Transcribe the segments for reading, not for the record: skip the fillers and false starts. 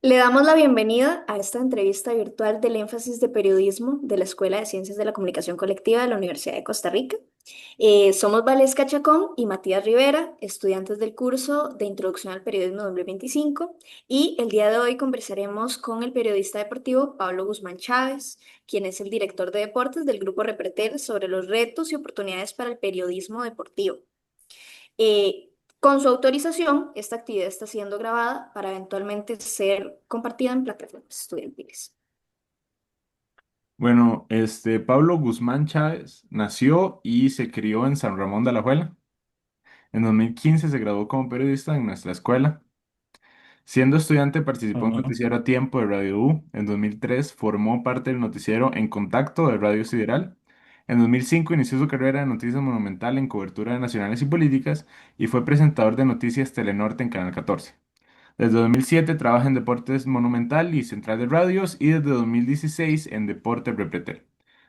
Le damos la bienvenida a esta entrevista virtual del énfasis de periodismo de la Escuela de Ciencias de la Comunicación Colectiva de la Universidad de Costa Rica. Somos Valesca Chacón y Matías Rivera, estudiantes del curso de Introducción al Periodismo 2025, y el día de hoy conversaremos con el periodista deportivo Pablo Guzmán Chávez, quien es el director de deportes del Grupo Repretel, sobre los retos y oportunidades para el periodismo deportivo. Eh, con su autorización, esta actividad está siendo grabada para eventualmente ser compartida en plataformas estudiantiles. Bueno, Pablo Guzmán Chávez nació y se crió en San Ramón de Alajuela. En 2015 se graduó como periodista en nuestra escuela. Siendo estudiante participó en Ujú. Noticiero a Tiempo de Radio U. En 2003 formó parte del noticiero En Contacto de Radio Sideral. En 2005 inició su carrera de Noticias Monumental en cobertura de nacionales y políticas y fue presentador de Noticias Telenorte en Canal 14. Desde 2007 trabaja en Deportes Monumental y Central de Radios y desde 2016 en Deportes Repretel.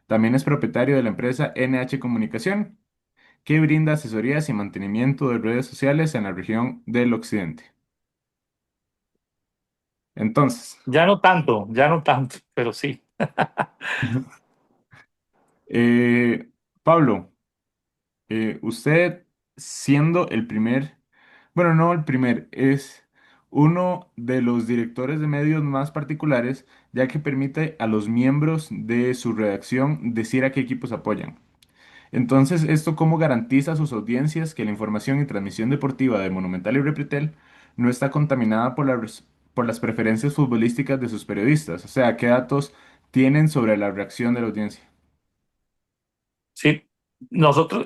También es propietario de la empresa NH Comunicación, que brinda asesorías y mantenimiento de redes sociales en la región del Occidente. Entonces, Ya no tanto, pero sí. eh, Pablo, usted siendo el primer, bueno, no el primer, es uno de los directores de medios más particulares, ya que permite a los miembros de su redacción decir a qué equipos apoyan. Entonces, ¿esto cómo garantiza a sus audiencias que la información y transmisión deportiva de Monumental y Repretel no está contaminada por las preferencias futbolísticas de sus periodistas? O sea, ¿qué datos tienen sobre la reacción de la audiencia? Sí,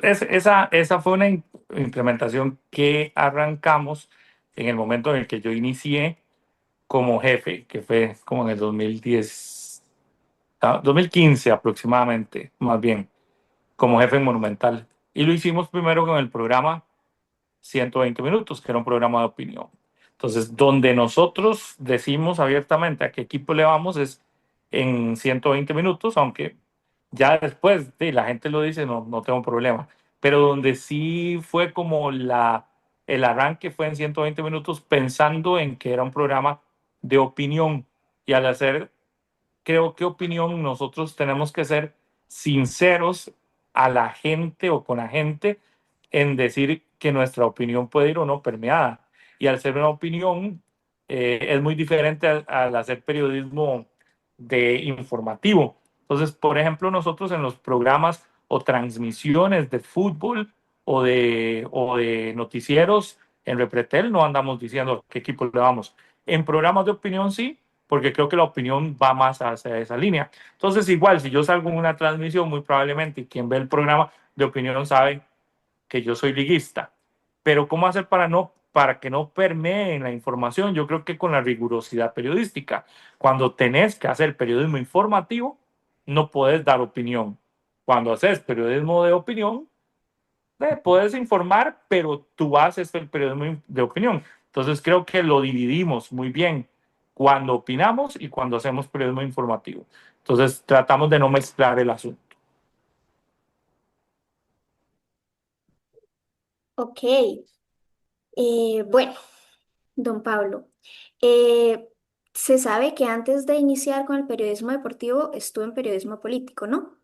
esa fue una implementación que arrancamos en el momento en el que yo inicié como jefe, que fue como en el 2010, 2015 aproximadamente, más bien, como jefe en Monumental. Y lo hicimos primero con el programa 120 minutos, que era un programa de opinión. Entonces, donde nosotros decimos abiertamente a qué equipo le vamos es en 120 minutos, aunque ya después la gente lo dice, no, no tengo problema. Pero donde sí fue como el arranque fue en 120 minutos pensando en que era un programa de opinión. Y al hacer, creo que opinión, nosotros tenemos que ser sinceros a la gente o con la gente en decir que nuestra opinión puede ir o no permeada. Y al ser una opinión, es muy diferente al hacer periodismo de informativo. Entonces, por ejemplo, nosotros en los programas o transmisiones de fútbol o de noticieros en Repretel no andamos diciendo qué equipo le vamos. En programas de opinión sí, porque creo que la opinión va más hacia esa línea. Entonces, igual, si yo salgo en una transmisión, muy probablemente quien ve el programa de opinión sabe que yo soy liguista. Pero ¿cómo hacer para que no permee en la información? Yo creo que con la rigurosidad periodística. Cuando tenés que hacer periodismo informativo, no puedes dar opinión. Cuando haces periodismo de opinión, puedes informar, pero tu base es el periodismo de opinión. Entonces creo que lo dividimos muy bien cuando opinamos y cuando hacemos periodismo informativo. Entonces tratamos de no mezclar el asunto. Ok, bueno, don Pablo, eh, se sabe que antes de iniciar con el periodismo deportivo estuvo en periodismo político, ¿no?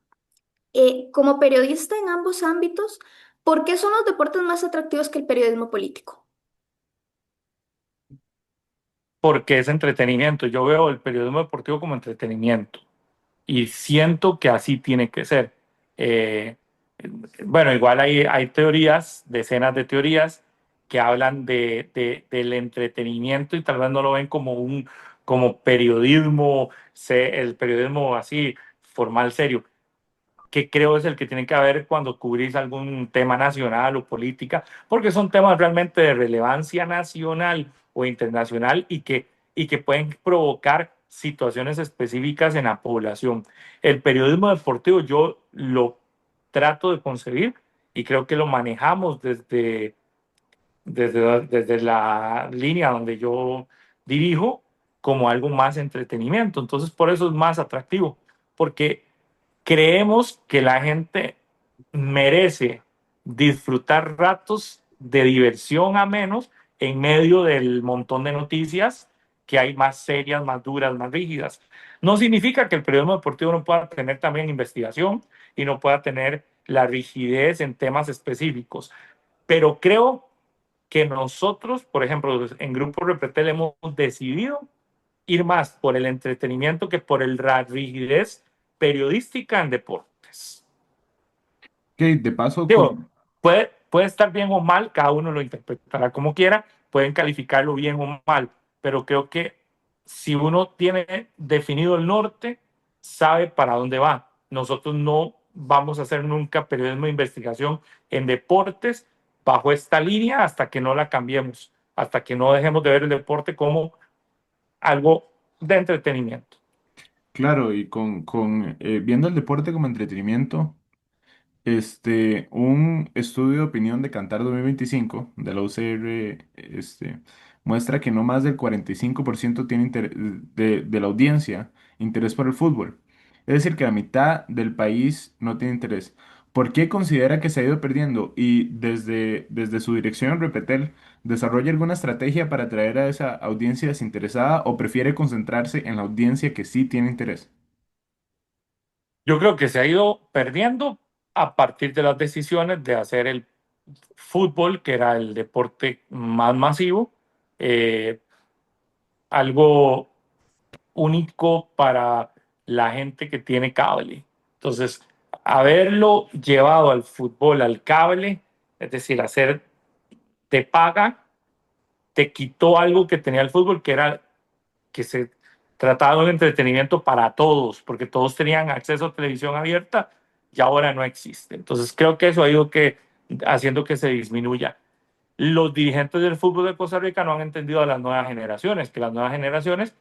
Como periodista en ambos ámbitos, ¿por qué son los deportes más atractivos que el periodismo político? Porque es entretenimiento. Yo veo el periodismo deportivo como entretenimiento y siento que así tiene que ser. Eh, bueno, igual hay teorías, decenas de teorías que hablan del entretenimiento y tal vez no lo ven como periodismo, el periodismo así formal, serio, que creo es el que tiene que haber cuando cubrís algún tema nacional o política, porque son temas realmente de relevancia nacional o internacional y que pueden provocar situaciones específicas en la población. El periodismo deportivo yo lo trato de concebir y creo que lo manejamos desde la línea donde yo dirijo como algo más entretenimiento. Entonces, por eso es más atractivo, porque creemos que la gente merece disfrutar ratos de diversión a menos en medio del montón de noticias que hay más serias, más duras, más rígidas. No significa que el periodismo deportivo no pueda tener también investigación y no pueda tener la rigidez en temas específicos, pero creo que nosotros, por ejemplo, en Grupo Repretel hemos decidido ir más por el entretenimiento que por la rigidez periodística en deportes. Ok, de paso, Digo, puede estar bien o mal, cada uno lo interpretará como quiera, pueden calificarlo bien o mal, pero creo que si uno tiene definido el norte, sabe para dónde va. Nosotros no vamos a hacer nunca periodismo de investigación en deportes bajo esta línea hasta que no la cambiemos, hasta que no dejemos de ver el deporte como algo de entretenimiento. claro, y viendo el deporte como entretenimiento. Un estudio de opinión de Cantar 2025 de la UCR, muestra que no más del 45% tiene de la audiencia interés por el fútbol. Es decir, que la mitad del país no tiene interés. ¿Por qué considera que se ha ido perdiendo? Y desde su dirección en Repetel, ¿desarrolla alguna estrategia para atraer a esa audiencia desinteresada o prefiere concentrarse en la audiencia que sí tiene interés? Yo creo que se ha ido perdiendo a partir de las decisiones de hacer el fútbol, que era el deporte más masivo, eh, algo único para la gente que tiene cable. Entonces, haberlo llevado al fútbol, al cable, es decir, hacer te paga, te quitó algo que tenía el fútbol, que era que se trataba de un entretenimiento para todos, porque todos tenían acceso a televisión abierta y ahora no existe. Entonces creo que eso ha ido haciendo que se disminuya. Los dirigentes del fútbol de Costa Rica no han entendido a las nuevas generaciones, que las nuevas generaciones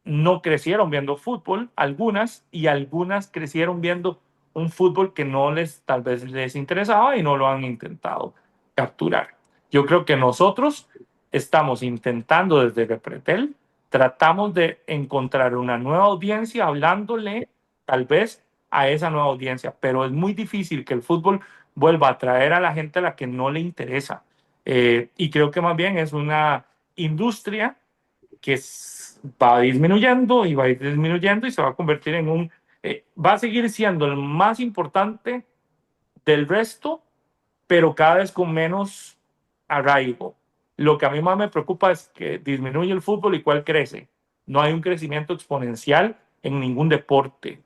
no crecieron viendo fútbol, algunas, y algunas crecieron viendo un fútbol que no les, tal vez les interesaba y no lo han intentado capturar. Yo creo que nosotros estamos intentando desde Repretel, tratamos de encontrar una nueva audiencia hablándole tal vez a esa nueva audiencia, pero es muy difícil que el fútbol vuelva a atraer a la gente a la que no le interesa. Y creo que más bien es una industria que va disminuyendo y va a ir disminuyendo y se va a convertir en va a seguir siendo el más importante del resto, pero cada vez con menos arraigo. Lo que a mí más me preocupa es que disminuye el fútbol y cuál crece. No hay un crecimiento exponencial en ningún deporte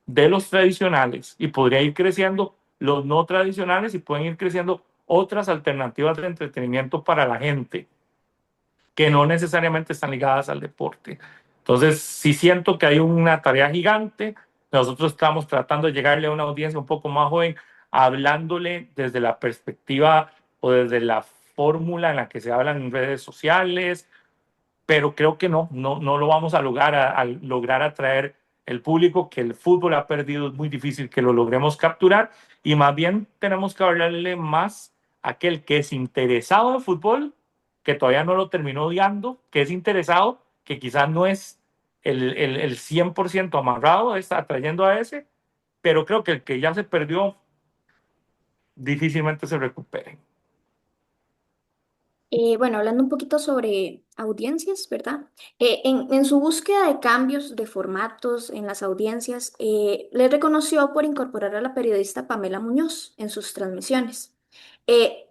de los tradicionales y podría ir creciendo los no tradicionales y pueden ir creciendo otras alternativas de entretenimiento para la gente que no necesariamente están ligadas al deporte. Entonces, sí siento que hay una tarea gigante. Nosotros estamos tratando de llegarle a una audiencia un poco más joven, hablándole desde la perspectiva o desde la fórmula en la que se hablan en redes sociales, pero creo que no lo vamos a lograr atraer el público que el fútbol ha perdido, es muy difícil que lo logremos capturar y más bien tenemos que hablarle más a aquel que es interesado en fútbol, que todavía no lo terminó odiando, que es interesado, que quizás no es el 100% amarrado, está atrayendo a ese, pero creo que el que ya se perdió difícilmente se recupere. Bueno, hablando un poquito sobre audiencias, ¿verdad? En su búsqueda de cambios de formatos en las audiencias, le reconoció por incorporar a la periodista Pamela Muñoz en sus transmisiones.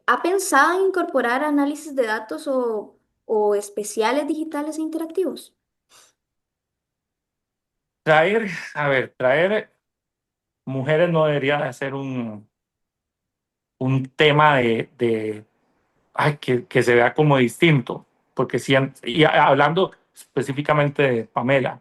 ¿Ha pensado en incorporar análisis de datos o especiales digitales e interactivos? Traer mujeres no debería de ser un tema que se vea como distinto, porque y hablando específicamente de Pamela,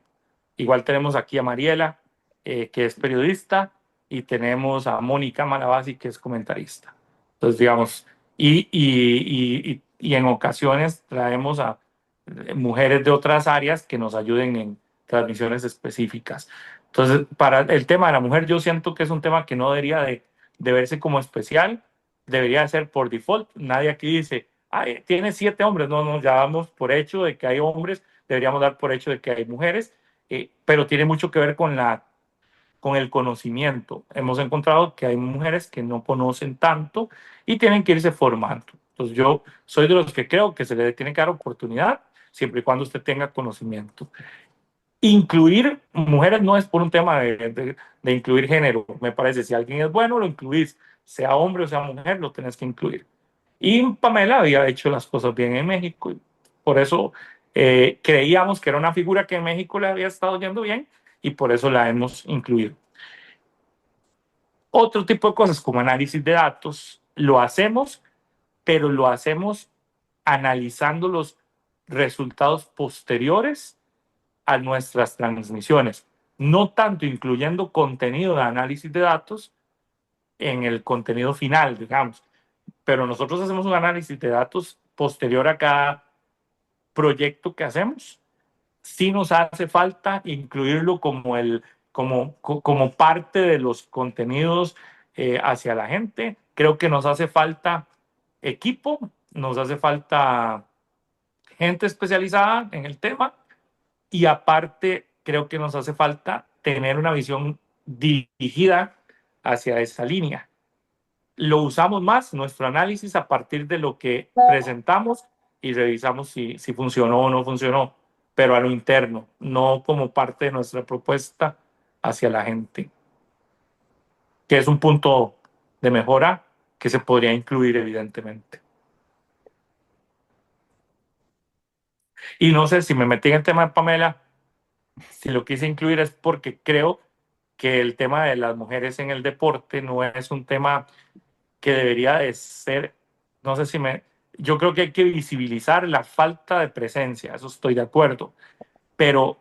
igual tenemos aquí a Mariela, que es periodista, y tenemos a Mónica Malavasi, que es comentarista. Entonces, digamos, y en ocasiones traemos a mujeres de otras áreas que nos ayuden en transmisiones específicas. Entonces, para el tema de la mujer, yo siento que es un tema que no debería de verse como especial, debería ser por default. Nadie aquí dice, ay, tiene 7 hombres. No, no, ya damos por hecho de que hay hombres, deberíamos dar por hecho de que hay mujeres, pero tiene mucho que ver con el conocimiento. Hemos encontrado que hay mujeres que no conocen tanto y tienen que irse formando. Entonces yo soy de los que creo que se le tiene que dar oportunidad. siempre y cuando usted tenga conocimiento. Incluir mujeres no es por un tema de incluir género, me parece. Si alguien es bueno, lo incluís, sea hombre o sea mujer, lo tenés que incluir. Y Pamela había hecho las cosas bien en México, y por eso creíamos que era una figura que en México le había estado yendo bien, y por eso la hemos incluido. Otro tipo de cosas como análisis de datos, lo hacemos, pero lo hacemos analizando los resultados posteriores a nuestras transmisiones, no tanto incluyendo contenido de análisis de datos en el contenido final, digamos, pero nosotros hacemos un análisis de datos posterior a cada proyecto que hacemos. Sí nos hace falta incluirlo como parte de los contenidos hacia la gente. Creo que nos hace falta equipo, nos hace falta gente especializada en el tema, y aparte creo que nos hace falta tener una visión dirigida hacia esa línea. Lo usamos más, nuestro análisis, a partir de lo que presentamos y revisamos si funcionó o no funcionó, pero a lo interno, no como parte de nuestra propuesta hacia la gente, que es un punto de mejora que se podría incluir evidentemente. Y no sé si me metí en el tema de Pamela, si lo quise incluir es porque creo que el tema de las mujeres en el deporte no es un tema que debería de ser, no sé si me, yo creo que hay que visibilizar la falta de presencia, eso estoy de acuerdo, pero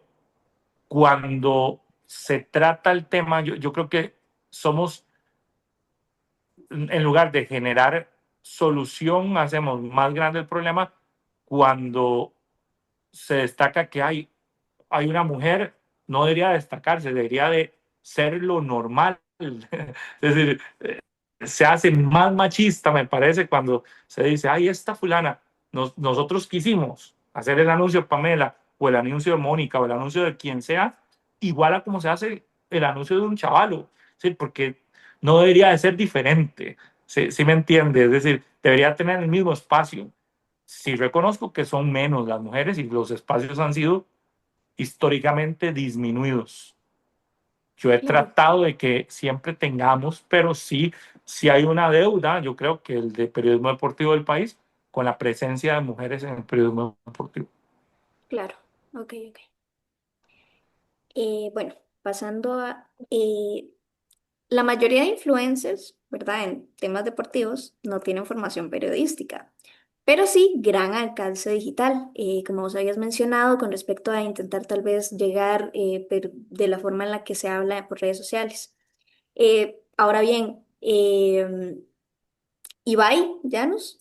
cuando se trata el tema, yo creo que somos, en lugar de generar solución, hacemos más grande el problema cuando se destaca que hay una mujer, no debería destacarse, debería de ser lo normal. Es decir, se hace más machista, me parece, cuando se dice, ay, esta fulana, nosotros quisimos hacer el anuncio de Pamela, o el anuncio de Mónica, o el anuncio de quien sea, igual a como se hace el anuncio de un chavalo, ¿sí? Porque no debería de ser diferente, ¿sí me entiende? Es decir, debería tener el mismo espacio. Sí reconozco que son menos las mujeres y los espacios han sido históricamente disminuidos. Yo he Claro. tratado de que siempre tengamos, pero sí, sí hay una deuda, yo creo que el de periodismo deportivo del país, con la presencia de mujeres en el periodismo deportivo. Claro, ok, ok. Bueno, pasando a la mayoría de influencers, ¿verdad? En temas deportivos no tienen formación periodística, pero sí gran alcance digital, como vos habías mencionado, con respecto a intentar tal vez llegar de la forma en la que se habla por redes sociales. Ahora bien, Ibai Llanos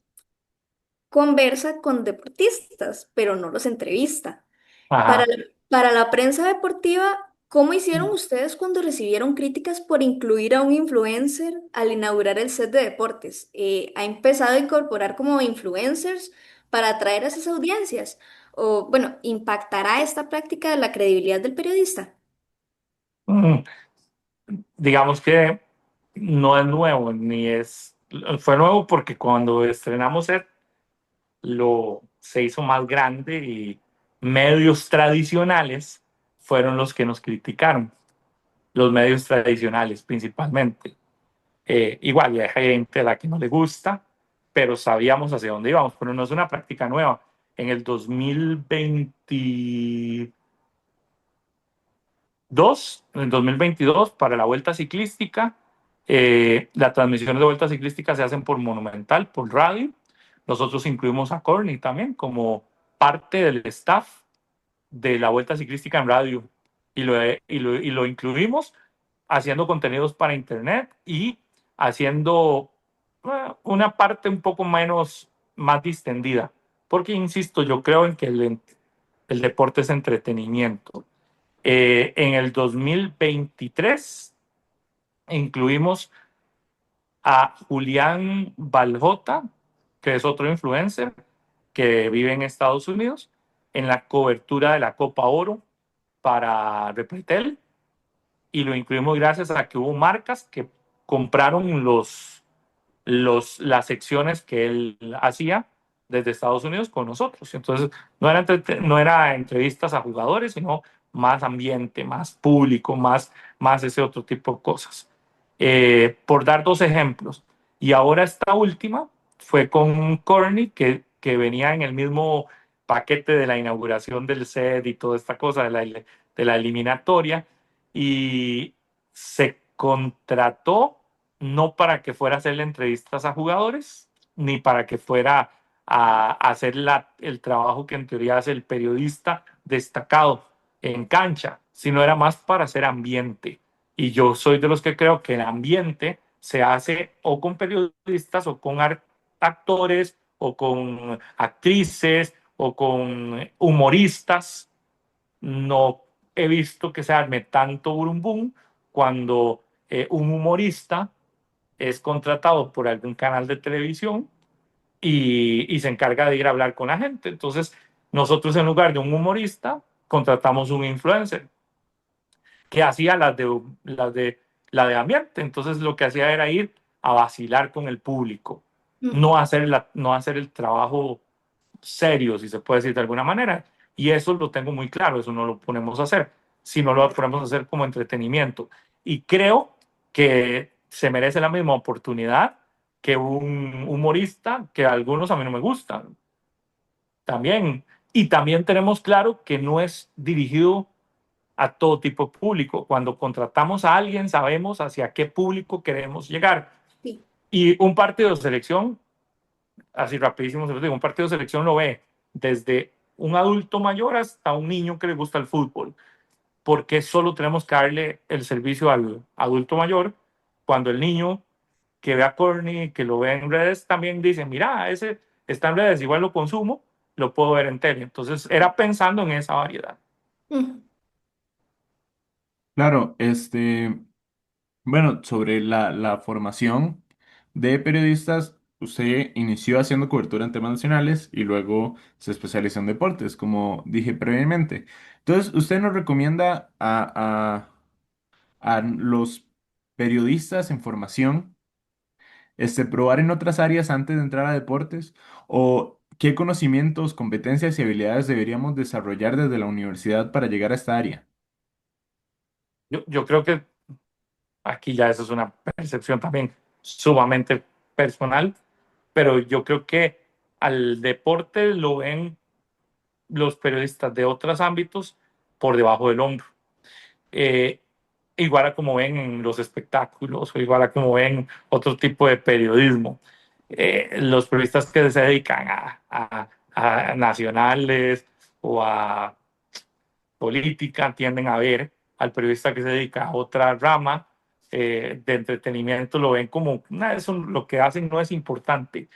conversa con deportistas, pero no los entrevista. Para Ajá. para la prensa deportiva, ¿cómo hicieron ustedes cuando recibieron críticas por incluir a un influencer al inaugurar el set de deportes? ¿Ha empezado a incorporar como influencers para atraer a esas audiencias? O, bueno, ¿impactará esta práctica la credibilidad del periodista? Mm, digamos que no es nuevo, fue nuevo porque cuando estrenamos se hizo más grande, y medios tradicionales fueron los que nos criticaron, los medios tradicionales principalmente. Igual, hay gente a la que no le gusta, pero sabíamos hacia dónde íbamos, pero no es una práctica nueva. En el 2022, para la Vuelta Ciclística, las transmisiones de Vuelta Ciclística se hacen por Monumental, por radio. Nosotros incluimos a Corny también como parte del staff de la Vuelta Ciclística en radio, y lo incluimos haciendo contenidos para internet y haciendo una parte un poco más distendida, porque insisto, yo creo en que el deporte es entretenimiento. En el 2023 incluimos a Julián Baljota, que es otro influencer que vive en Estados Unidos, en la cobertura de la Copa Oro para Repretel, y lo incluimos gracias a que hubo marcas que compraron las secciones que él hacía desde Estados Unidos con nosotros. Entonces, no era entrevistas a jugadores, sino más ambiente, más público, más ese otro tipo de cosas. Por dar dos ejemplos. Y ahora esta última fue con Corny, que venía en el mismo paquete de la inauguración del set y toda esta cosa de la eliminatoria. Y se contrató no para que fuera a hacerle entrevistas a jugadores, ni para que fuera a hacer el trabajo que en teoría hace el periodista destacado en cancha, sino era más para hacer ambiente. Y yo soy de los que creo que el ambiente se hace o con periodistas o con actores o con actrices o con humoristas. No he visto que se arme tanto burumbum cuando un humorista es contratado por algún canal de televisión y se encarga de ir a hablar con la gente. Entonces, nosotros en lugar de un humorista, contratamos un influencer que hacía la de ambiente. Entonces, lo que hacía era ir a vacilar con el público, Mm. no hacer el trabajo serio, si se puede decir de alguna manera. Y eso lo tengo muy claro, eso no lo ponemos a hacer, sino lo ponemos a hacer como entretenimiento. Y creo que se merece la misma oportunidad que un humorista que a algunos a mí no me gustan también. Y también tenemos claro que no es dirigido a todo tipo de público. Cuando contratamos a alguien, sabemos hacia qué público queremos llegar. Sí. Y un partido de selección, así rapidísimo, un partido de selección lo ve desde un adulto mayor hasta un niño que le gusta el fútbol. Porque solo tenemos que darle el servicio al adulto mayor cuando el niño que ve a Corny, que lo ve en redes, también dice, mira, ese está en redes, igual lo consumo, lo puedo ver en tele. Entonces era pensando en esa variedad. Mm. Claro, bueno, sobre la formación de periodistas, usted inició haciendo cobertura en temas nacionales y luego se especializó en deportes, como dije previamente. Entonces, ¿usted nos recomienda a los periodistas en formación probar en otras áreas antes de entrar a deportes? ¿O qué conocimientos, competencias y habilidades deberíamos desarrollar desde la universidad para llegar a esta área? Yo creo que aquí ya eso es una percepción también sumamente personal, pero yo creo que al deporte lo ven los periodistas de otros ámbitos por debajo del hombro. Eh, igual a como ven en los espectáculos o igual a como ven otro tipo de periodismo. Los periodistas que se dedican a nacionales o a política tienden a ver al periodista que se dedica a otra rama de entretenimiento, lo ven como, nah, eso lo que hacen no es importante.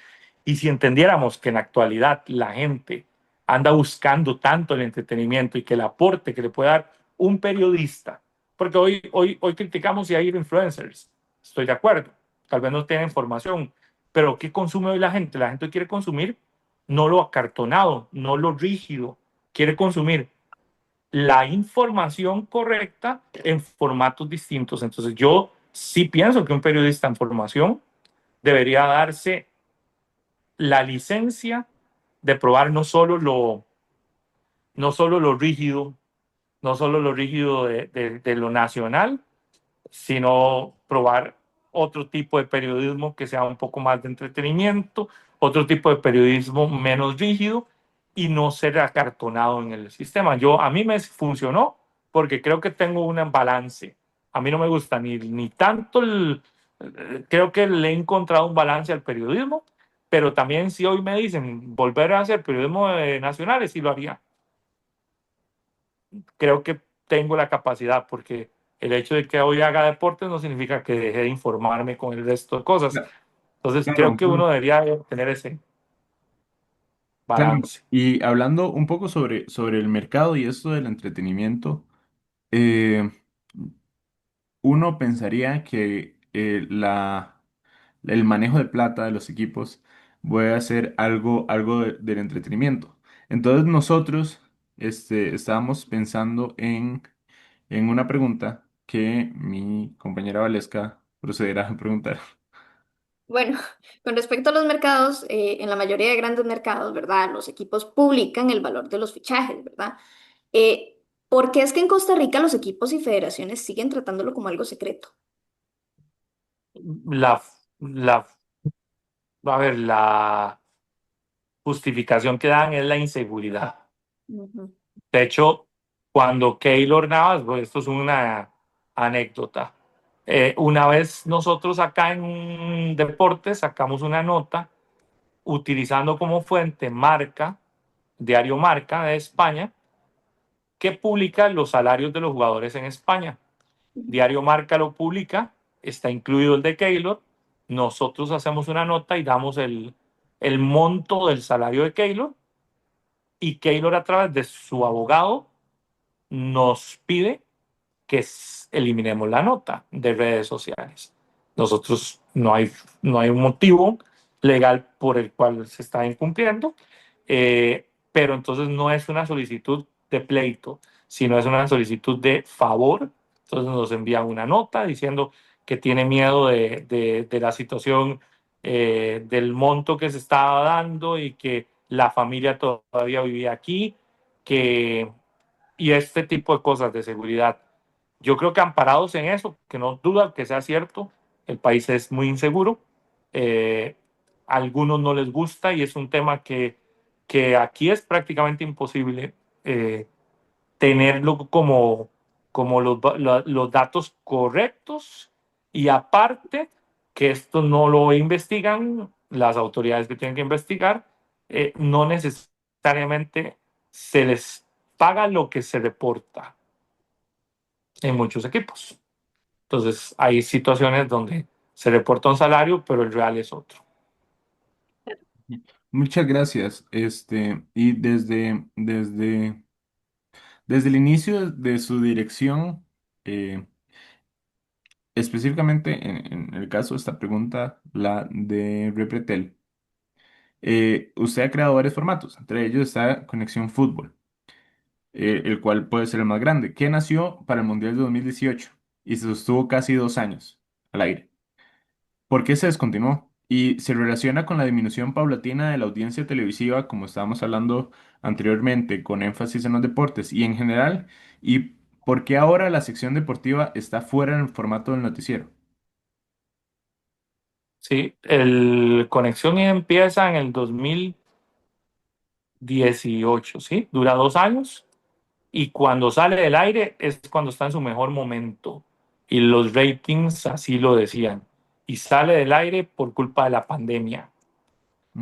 Y si entendiéramos que en la actualidad la gente anda buscando tanto el entretenimiento y que el aporte que le puede dar un periodista, porque hoy criticamos si hay influencers, estoy de acuerdo, tal vez no tienen información, pero ¿qué consume hoy la gente? La gente quiere consumir no lo acartonado, no lo rígido, quiere consumir la información correcta en formatos distintos. Entonces yo sí pienso que un periodista en formación debería darse la licencia de probar no solo lo rígido, no solo lo rígido de lo nacional, sino probar otro tipo de periodismo que sea un poco más de entretenimiento, otro tipo de periodismo menos rígido y no ser acartonado en el sistema. A mí me funcionó porque creo que tengo un balance. A mí no me gusta ni tanto creo que le he encontrado un balance al periodismo, pero también si hoy me dicen volver a hacer periodismo nacionales, sí lo haría. Creo que tengo la capacidad porque el hecho de que hoy haga deportes no significa que deje de informarme con el resto de cosas. Entonces creo Claro, que uno debería tener ese claro. balance. Y hablando un poco sobre el mercado y esto del entretenimiento, eh, uno pensaría que el manejo de plata de los equipos puede ser algo del entretenimiento. Entonces nosotros estábamos pensando en una pregunta que mi compañera Valesca procederá a preguntar. Bueno, con respecto a los mercados, en la mayoría de grandes mercados, ¿verdad? Los equipos publican el valor de los fichajes, ¿verdad? ¿Por qué es que en Costa Rica los equipos y federaciones siguen tratándolo como algo secreto? La, la, a ver, la justificación que dan es la inseguridad. Ujú, De hecho, cuando Keylor Navas, pues esto es una anécdota, una vez nosotros acá en Deportes sacamos una nota utilizando como fuente Marca, diario Marca de España, que publica los salarios de los jugadores en España. ujú, Diario Marca lo publica, está incluido el de Keylor, nosotros hacemos una nota y damos el monto del salario de Keylor y Keylor a través de su abogado nos pide que eliminemos la nota de redes sociales. Nosotros no hay un motivo legal por el cual se está incumpliendo, pero entonces no es una solicitud de pleito, sino es una solicitud de favor. Entonces nos envía una nota diciendo que tiene miedo de la situación, del monto que se estaba dando y que la familia todavía vivía aquí, que, y este tipo de cosas de seguridad. Yo creo que amparados en eso, que no duda que sea cierto, el país es muy inseguro, eh, a algunos no les gusta y es un tema que aquí es prácticamente imposible eh, tenerlo como los datos correctos y aparte que esto no lo investigan las autoridades que tienen que investigar, no necesariamente se les paga lo que se reporta en muchos equipos. Entonces, hay situaciones donde se reporta un salario, pero el real es otro. Muchas gracias. Y desde el inicio de su dirección, eh, específicamente en el caso de esta pregunta, la de Repretel, usted ha creado varios formatos, entre ellos está Conexión Fútbol, el cual puede ser el más grande, que nació para el Mundial de 2018 y se sostuvo casi 2 años al aire. ¿Por qué se descontinuó? Y se relaciona con la disminución paulatina de la audiencia televisiva, como estábamos hablando anteriormente, con énfasis en los deportes y en general, y por qué ahora la sección deportiva está fuera del formato del noticiero. Sí, el Conexión empieza en el 2018, ¿sí? Dura 2 años y cuando sale del aire es cuando está en su mejor momento. Y los ratings así lo decían. Y sale del aire por culpa de la pandemia.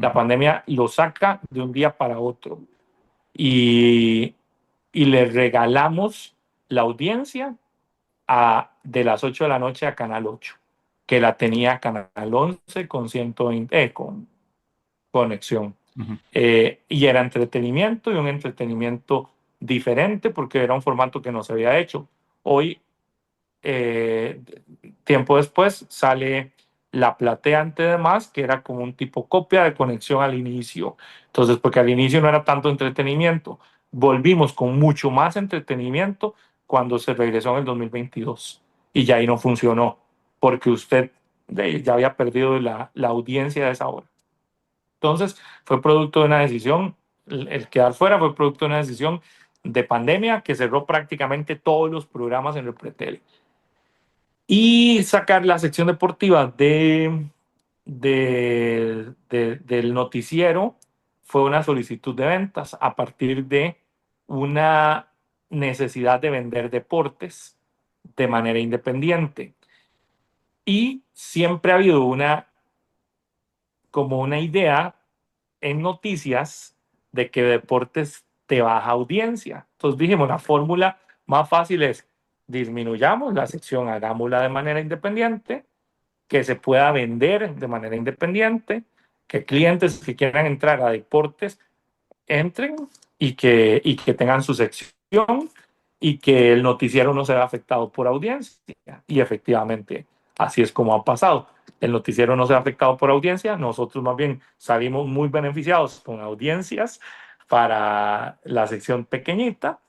La Ujú, pandemia lo saca de un día para otro. Y, y le regalamos la audiencia de las 8 de la noche a Canal 8, que la tenía Canal 11 con 120, con conexión. ujú. Y era entretenimiento y un entretenimiento diferente porque era un formato que no se había hecho. Hoy, eh, tiempo después, sale La Plateante de Más, que era como un tipo copia de conexión al inicio. Entonces, porque al inicio no era tanto entretenimiento, volvimos con mucho más entretenimiento cuando se regresó en el 2022 y ya ahí no funcionó porque usted ya había perdido la audiencia de esa hora. Entonces, fue producto de una decisión, el quedar fuera fue producto de una decisión de pandemia que cerró prácticamente todos los programas en el pretel. Y sacar la sección deportiva del noticiero fue una solicitud de ventas a partir de una necesidad de vender deportes de manera independiente. Y siempre ha habido como una idea en noticias de que deportes te baja audiencia. Entonces dijimos, la fórmula más fácil es disminuyamos la sección, hagámosla de manera independiente, que se pueda vender de manera independiente, que clientes que quieran entrar a deportes entren y que tengan su sección y que el noticiero no se vea afectado por audiencia. Y efectivamente, así es como ha pasado. El noticiero no se ha afectado por audiencia, nosotros más bien salimos muy beneficiados con audiencias para la sección pequeñita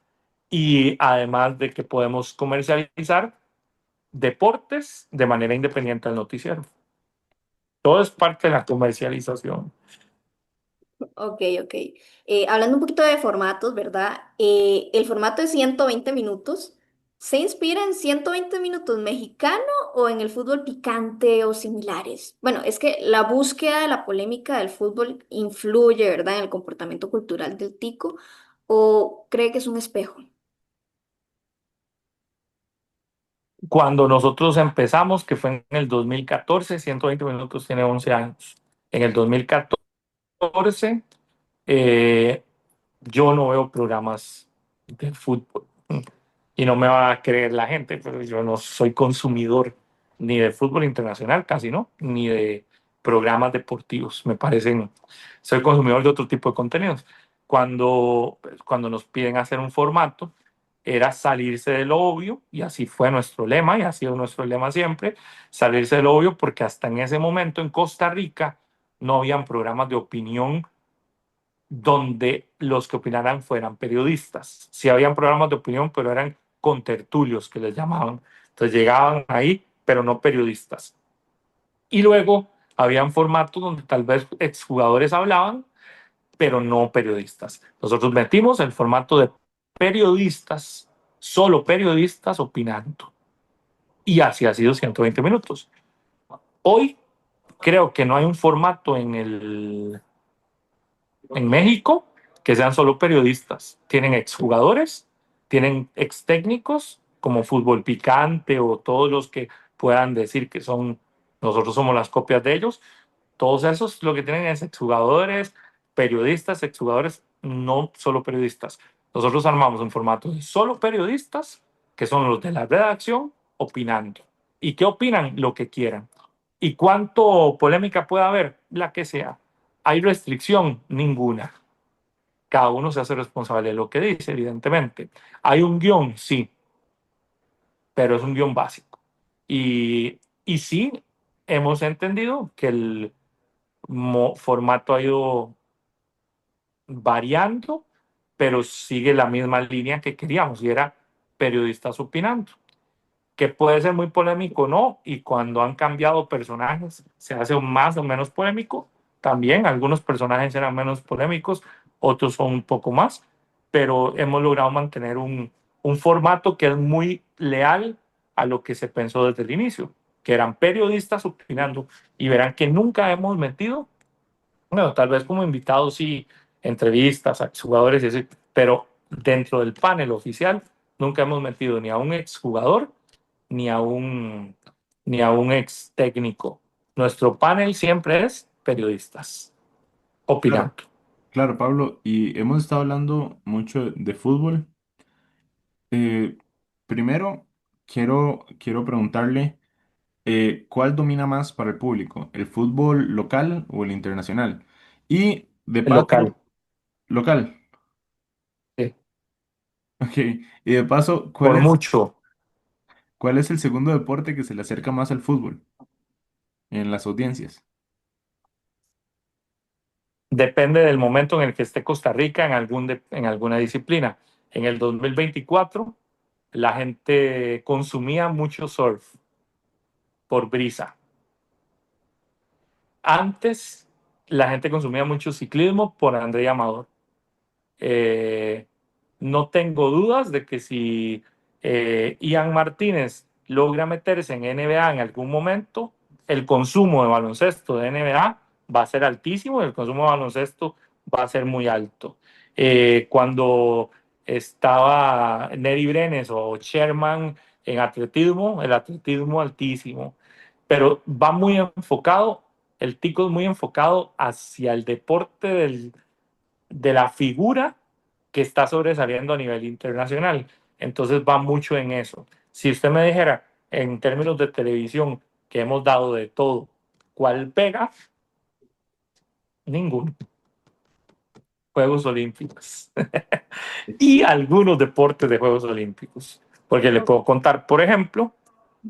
y además de que podemos comercializar deportes de manera independiente al noticiero. Todo es parte de la comercialización. Ok, ok. Hablando un poquito de formatos, ¿verdad? El formato de 120 minutos, ¿se inspira en 120 minutos mexicano o en el fútbol picante o similares? Bueno, es que la búsqueda de la polémica del fútbol influye, ¿verdad?, en el comportamiento cultural del tico, ¿o cree que es un espejo? Cuando nosotros empezamos, que fue en el 2014, 120 minutos tiene 11 años. En el 2014, eh, yo no veo programas de fútbol. Y no me va a creer la gente, pero yo no soy consumidor ni de fútbol internacional, casi no, ni de programas deportivos. Me parecen, soy consumidor de otro tipo de contenidos. Cuando nos piden hacer un formato, era salirse del obvio, y así fue nuestro lema, y ha sido nuestro lema siempre, salirse del obvio, porque hasta en ese momento en Costa Rica no habían programas de opinión donde los que opinaran fueran periodistas. Sí habían programas de opinión, pero eran contertulios que les llamaban. Entonces llegaban ahí, pero no periodistas. Y luego habían formatos donde tal vez exjugadores hablaban, pero no periodistas. Nosotros metimos el formato de periodistas, solo periodistas opinando. Y así ha sido 120 minutos. Hoy creo que no hay un formato en México que sean solo periodistas. Tienen exjugadores, tienen ex técnicos como Fútbol Picante o todos los que puedan decir que son, nosotros somos las copias de ellos. Todos esos lo que tienen es exjugadores, periodistas, exjugadores, no solo periodistas. Nosotros armamos un formato de solo periodistas, que son los de la redacción, opinando. ¿Y qué opinan? Lo que quieran. ¿Y cuánto polémica puede haber? La que sea. ¿Hay restricción? Ninguna. Cada uno se hace responsable de lo que dice, evidentemente. ¿Hay un guión? Sí, pero es un guión básico. Y sí, hemos entendido que el formato ha ido variando, pero sigue la misma línea que queríamos, y era periodistas opinando, que puede ser muy polémico o no, y cuando han cambiado personajes se hace más o menos polémico. También algunos personajes eran menos polémicos, otros son un poco más, pero hemos logrado mantener un formato que es muy leal a lo que se pensó desde el inicio, que eran periodistas opinando, y verán que nunca hemos metido, bueno, tal vez como invitados sí, entrevistas a exjugadores y así, pero dentro del panel oficial nunca hemos metido ni a un exjugador ni a un, ni a un ex técnico. Nuestro panel siempre es periodistas, Claro, opinando. claro, Pablo, y hemos estado hablando mucho de fútbol. Eh, Primero, quiero preguntarle, ¿cuál domina más para el público? ¿El fútbol local o el internacional? Y de El local. paso, local. Sí. Ok. Y de paso, Por mucho. cuál es el segundo deporte que se le acerca más al fútbol en las audiencias? Depende del momento en el que esté Costa Rica en alguna disciplina. En el 2024, la gente consumía mucho surf por brisa. Antes, la gente consumía mucho ciclismo por André Amador. Eh, no tengo dudas de que si Ian Martínez logra meterse en NBA en algún momento, el consumo de baloncesto de NBA va a ser altísimo y el consumo de baloncesto va a ser muy alto. Cuando estaba Neri Brenes o Sherman en atletismo, el atletismo altísimo, pero va muy enfocado, el tico es muy enfocado hacia el deporte de la figura que está sobresaliendo a nivel internacional. Entonces va mucho en eso. Si usted me dijera, en términos de televisión, que hemos dado de todo, ¿cuál pega? Ninguno. Juegos Olímpicos. Y algunos deportes de Juegos Olímpicos. Porque le Ok. puedo contar, por ejemplo,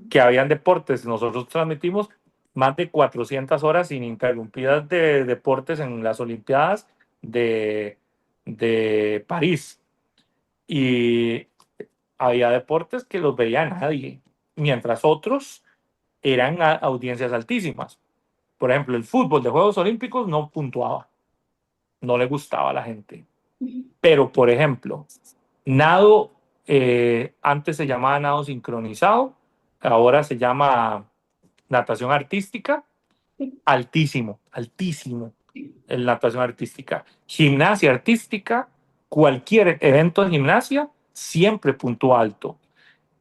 que habían deportes, nosotros transmitimos más de 400 horas ininterrumpidas de deportes en las Olimpiadas de París. Y había deportes que los veía nadie, mientras otros eran audiencias altísimas. Por ejemplo, el fútbol de Juegos Olímpicos no puntuaba, no le gustaba a la gente. Ujú. Pero, por ejemplo, nado, antes se llamaba nado sincronizado, ahora se llama natación artística, altísimo, altísimo en natación artística. Gimnasia artística, cualquier evento de gimnasia, siempre puntúa alto.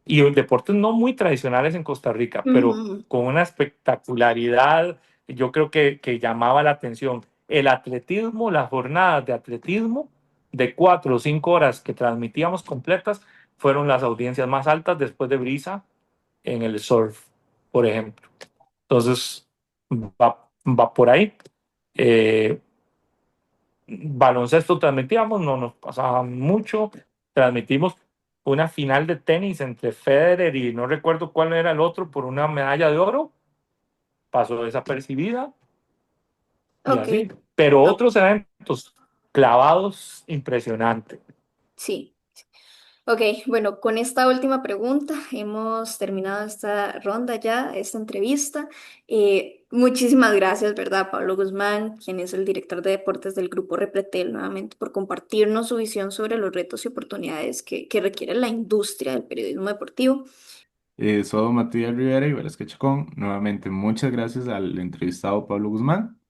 Y deportes no muy tradicionales en Costa Rica, pero Ujú. con una espectacularidad, yo creo que llamaba la atención. El atletismo, las jornadas de atletismo de 4 o 5 horas que transmitíamos completas, fueron las audiencias más altas después de Brisa en el surf, por ejemplo. Entonces, va por ahí. Eh, Baloncesto transmitíamos, no nos pasaba mucho. Transmitimos una final de tenis entre Federer y no recuerdo cuál era el otro por una medalla de oro. Pasó desapercibida y Ok, así. Pero no, otros eventos clavados, impresionante. sí. Ok, bueno, con esta última pregunta hemos terminado esta ronda ya, esta entrevista. Muchísimas gracias, ¿verdad? Pablo Guzmán, quien es el director de deportes del Grupo Repretel, nuevamente por compartirnos su visión sobre los retos y oportunidades que requiere la industria del periodismo deportivo. Soy Matías Rivera y Velázquez Chacón. Nuevamente, muchas gracias al entrevistado Pablo Guzmán.